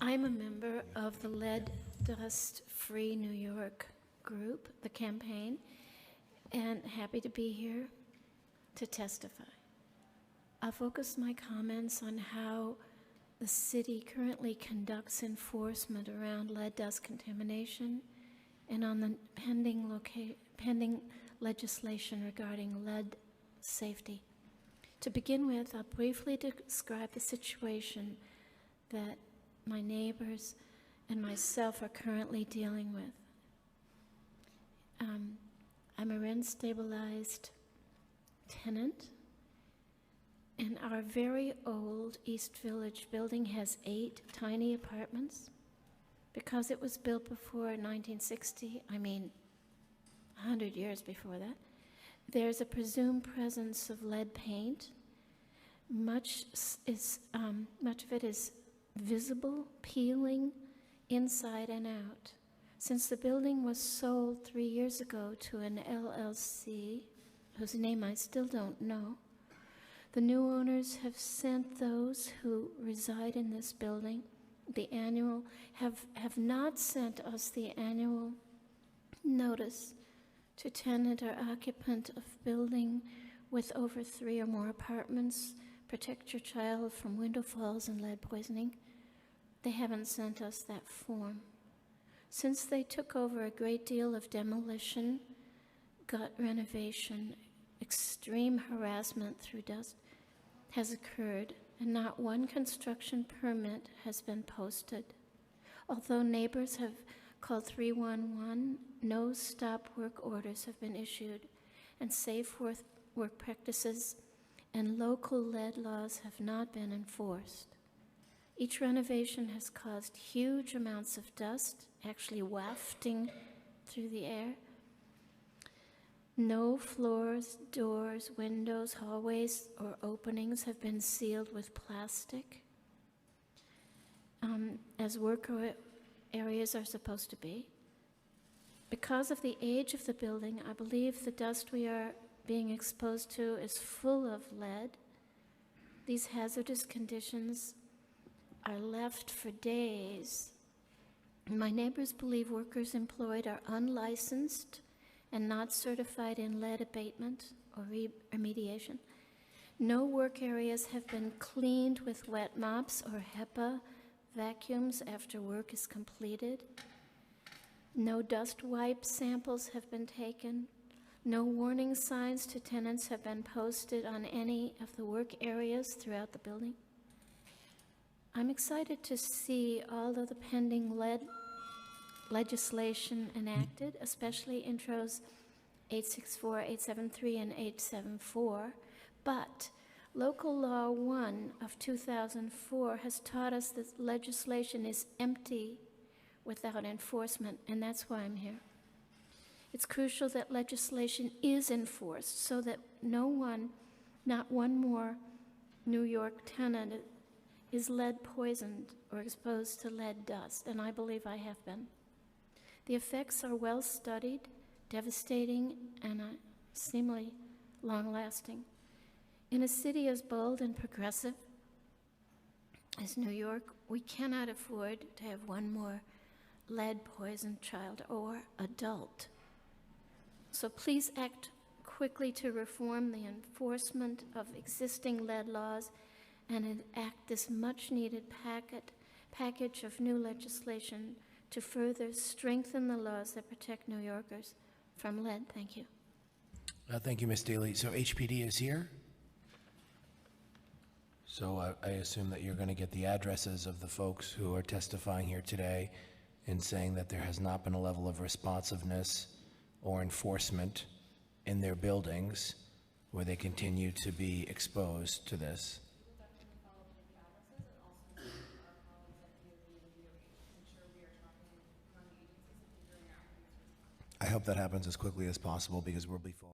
I'm a member of the Lead Dust Free New York group, the campaign, and happy to be here to testify. I'll focus my comments on how the city currently conducts enforcement around lead dust contamination and on the pending legislation regarding lead safety. To begin with, I'll briefly describe the situation that my neighbors and myself are currently dealing with. I'm a rent-stabilized tenant, and our very old East Village building has 8 tiny apartments. Because it was built before 1960, I mean 100 years before that, there's a presumed presence of lead paint. Much of it is visible, peeling inside and out. Since the building was sold 3 years ago to an LLC, whose name I still don't know, the new owners have sent those who reside in this building have not sent us the annual notice to tenant or occupant of building with over 3 or more apartments, protect your child from window falls and lead poisoning. They haven't sent us that form. Since they took over, a great deal of demolition, gut renovation, extreme harassment through dust has occurred, and not one construction permit has been posted. Although neighbors have called 311, no stop work orders have been issued, and safe work practices and local lead laws have not been enforced. Each renovation has caused huge amounts of dust, actually wafting through the air. No floors, doors, windows, hallways, or openings have been sealed with plastic, as work areas are supposed to be. Because of the age of the building, I believe the dust we are being exposed to is full of lead. These hazardous conditions are left for days. My neighbors believe workers employed are unlicensed and not certified in lead abatement or remediation. No work areas have been cleaned with wet mops or HEPA vacuums after work is completed. No dust wipe samples have been taken. No warning signs to tenants have been posted on any of the work areas throughout the building. I'm excited to see all of the pending lead legislation enacted, especially intros 864, 873, and 874, but Local Law 1 of 2004 has taught us that legislation is empty without enforcement, and that's why I'm here. It's crucial that legislation is enforced so that not one more New York tenant is lead poisoned or exposed to lead dust, and I believe I have been. The effects are well studied, devastating, and seemingly long-lasting. In a city as bold and progressive as New York, we cannot afford to have one more lead-poisoned child or adult. So please act quickly to reform the enforcement of existing lead laws and enact this much-needed package of new legislation to further strengthen the laws that protect New Yorkers from lead. Thank you. Thank you, Ms. Daly. So HPD is here. So I assume that you're going to get the addresses of the folks who are testifying here today and saying that there has not been a level of responsiveness or enforcement in their buildings where they continue to be exposed to this. I hope that happens as quickly as possible because we'll be